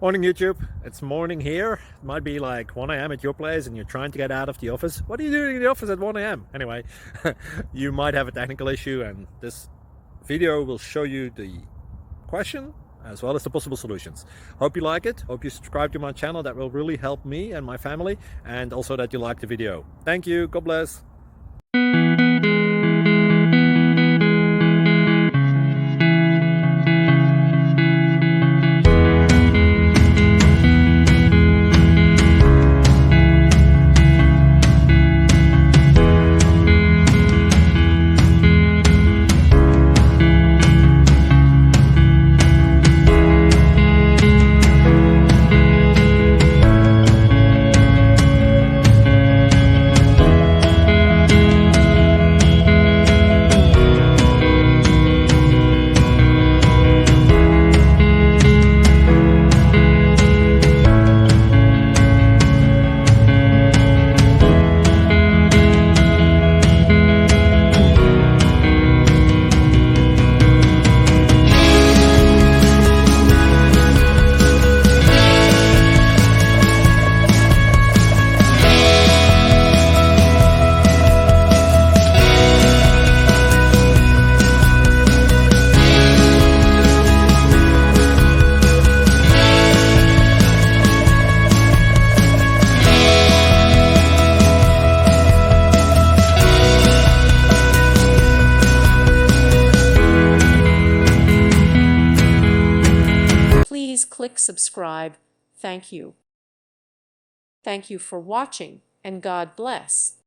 Morning YouTube, it's morning here. It might be like 1 a.m. at your place and you're trying to get out of the office. What are you doing in the office at 1 a.m.? Anyway, you might have a technical issue and this video will show you the question as well as the possible solutions. Hope you like it, hope you subscribe to my channel. That will really help me and my family, and also that you like the video. Thank you, God bless. Please click subscribe. Thank you. Thank you for watching, and God bless.